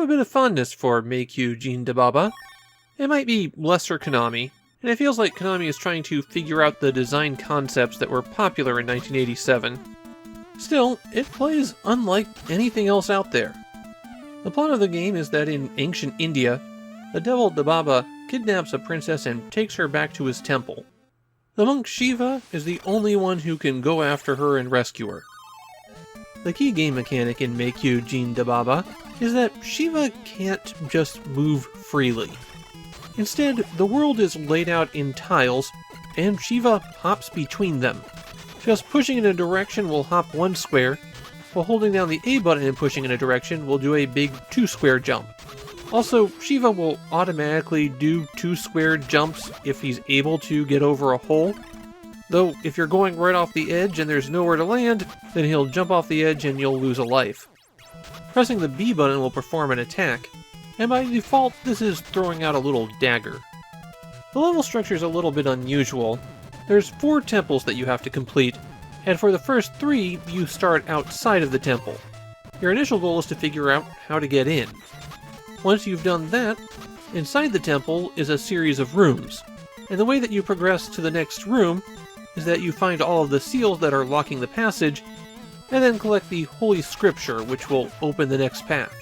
bit of fondness for Meikyuu Jiin Dababa. It might be lesser Konami, and it feels like Konami is trying to figure out the design concepts that were popular in 1987. Still, it plays unlike anything else out there. The plot of the game is that in ancient India, the devil Dababa kidnaps a princess and takes her back to his temple. The monk Shiva is the only one who can go after her and rescue her. The key game mechanic in Meikyuu Jiin Dababa is that Shiva can't just move freely. Instead, the world is laid out in tiles, and Shiva hops between them. Just pushing in a direction will hop one square, while holding down the A button and pushing in a direction will do a big 2-square jump. Also, Shiva will automatically do 2-square jumps if he's able to get over a hole. Though, if you're going right off the edge and there's nowhere to land, then he'll jump off the edge and you'll lose a life. Pressing the B button will perform an attack, and by default this is throwing out a little dagger. The level structure is a little bit unusual. There's 4 temples that you have to complete, and for the first 3 you start outside of the temple. Your initial goal is to figure out how to get in. Once you've done that, inside the temple is a series of rooms, and the way that you progress to the next room is that you find all of the seals that are locking the passage, and then collect the Holy Scripture, which will open the next path.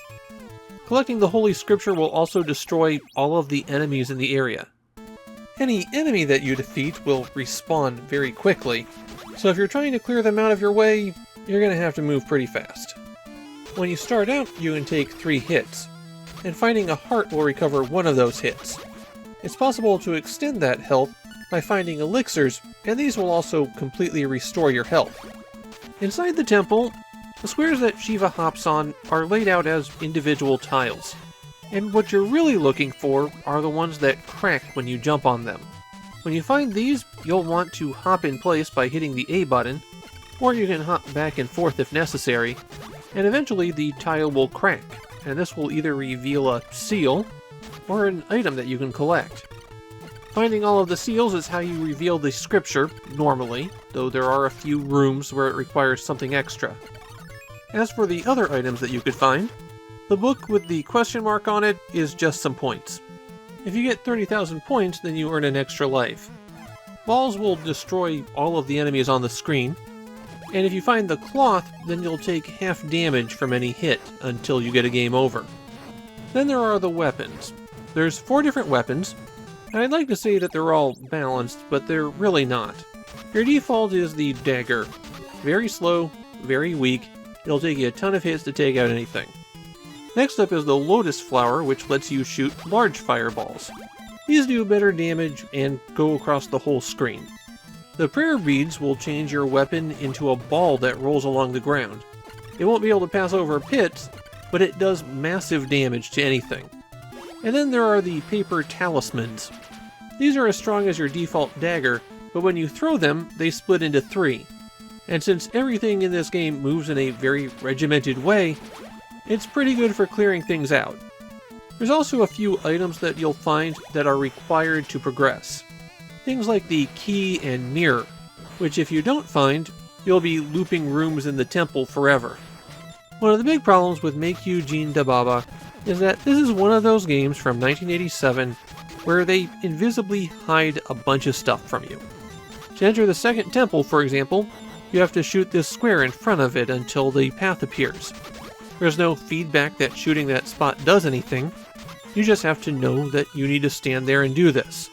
Collecting the Holy Scripture will also destroy all of the enemies in the area. Any enemy that you defeat will respawn very quickly, so if you're trying to clear them out of your way, you're going to have to move pretty fast. When you start out, you can take 3 hits, and finding a heart will recover one of those hits. It's possible to extend that health by finding elixirs, and these will also completely restore your health. Inside the temple, the squares that Shiva hops on are laid out as individual tiles, and what you're really looking for are the ones that crack when you jump on them. When you find these, you'll want to hop in place by hitting the A button, or you can hop back and forth if necessary, and eventually the tile will crack, and this will either reveal a seal or an item that you can collect. Finding all of the seals is how you reveal the scripture, normally, though there are a few rooms where it requires something extra. As for the other items that you could find, the book with the question mark on it is just some points. If you get 30,000 points, then you earn an extra life. Balls will destroy all of the enemies on the screen, and if you find the cloth, then you'll take half damage from any hit until you get a game over. Then there are the weapons. There's 4 different weapons, and I'd like to say that they're all balanced, but they're really not. Your default is the dagger. Very slow, very weak, it'll take you a ton of hits to take out anything. Next up is the lotus flower, which lets you shoot large fireballs. These do better damage and go across the whole screen. The prayer beads will change your weapon into a ball that rolls along the ground. It won't be able to pass over pits, but it does massive damage to anything. And then there are the paper talismans. These are as strong as your default dagger, but when you throw them, they split into 3. And since everything in this game moves in a very regimented way, it's pretty good for clearing things out. There's also a few items that you'll find that are required to progress. Things like the key and mirror, which if you don't find, you'll be looping rooms in the temple forever. One of the big problems with Meikyuu Jiin Dababa is that this is one of those games from 1987 where they invisibly hide a bunch of stuff from you. To enter the second temple, for example, you have to shoot this square in front of it until the path appears. There's no feedback that shooting that spot does anything, you just have to know that you need to stand there and do this.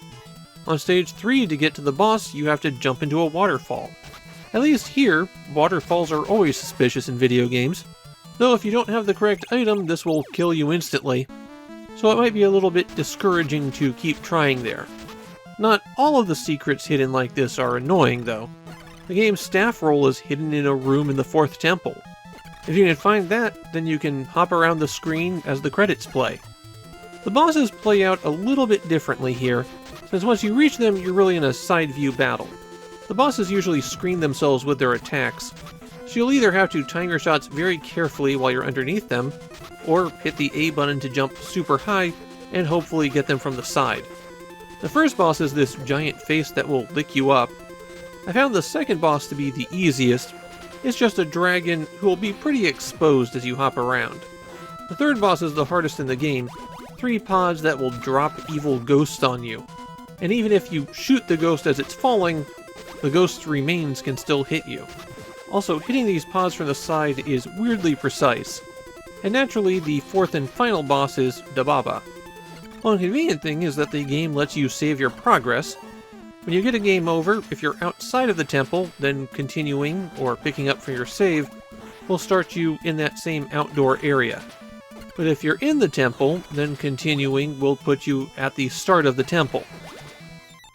On stage 3, to get to the boss, you have to jump into a waterfall. At least here, waterfalls are always suspicious in video games, though if you don't have the correct item, this will kill you instantly, so it might be a little bit discouraging to keep trying there. Not all of the secrets hidden like this are annoying, though. The game's staff roll is hidden in a room in the 4th temple. If you can find that, then you can hop around the screen as the credits play. The bosses play out a little bit differently here, since once you reach them, you're really in a side view battle. The bosses usually screen themselves with their attacks, so you'll either have to time your shots very carefully while you're underneath them, or hit the A button to jump super high and hopefully get them from the side. The first boss is this giant face that will lick you up. I found the second boss to be the easiest. It's just a dragon who will be pretty exposed as you hop around. The third boss is the hardest in the game, 3 pods that will drop evil ghosts on you. And even if you shoot the ghost as it's falling, the ghost's remains can still hit you. Also, hitting these pods from the side is weirdly precise. And naturally, the fourth and final boss is Dababa. One convenient thing is that the game lets you save your progress. When you get a game over, if you're outside of the temple, then continuing or picking up for your save will start you in that same outdoor area. But if you're in the temple, then continuing will put you at the start of the temple.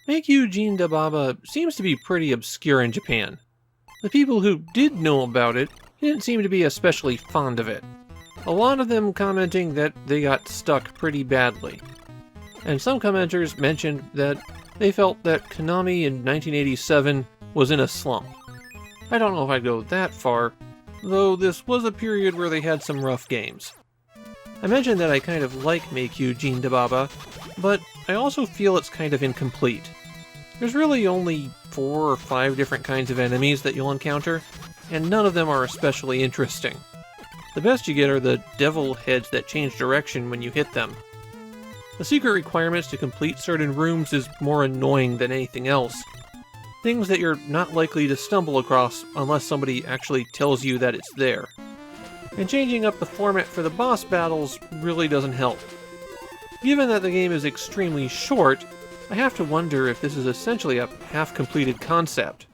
Meikyuu Jiin Dababa seems to be pretty obscure in Japan. The people who did know about it didn't seem to be especially fond of it. A lot of them commenting that they got stuck pretty badly. And some commenters mentioned that they felt that Konami in 1987 was in a slump. I don't know if I'd go that far, though this was a period where they had some rough games. I mentioned that I kind of like Meikyuu Jiin Dababa, but I also feel it's kind of incomplete. There's really only 4 or 5 different kinds of enemies that you'll encounter, and none of them are especially interesting. The best you get are the devil heads that change direction when you hit them. The secret requirements to complete certain rooms is more annoying than anything else. Things that you're not likely to stumble across unless somebody actually tells you that it's there. And changing up the format for the boss battles really doesn't help. Given that the game is extremely short, I have to wonder if this is essentially a half-completed concept.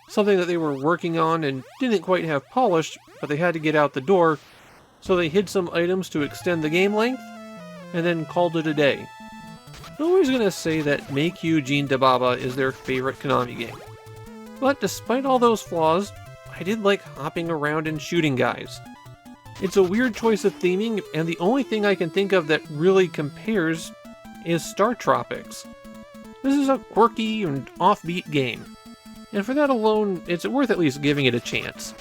Something that they were working on and didn't quite have polished, but they had to get out the door, so they hid some items to extend the game length, and then called it a day. I'm always gonna say that Meikyuu Jiin Dababa is their favorite Konami game. But despite all those flaws, I did like hopping around and shooting guys. It's a weird choice of theming, and the only thing I can think of that really compares is Star Tropics. This is a quirky and offbeat game, and for that alone, it's worth at least giving it a chance.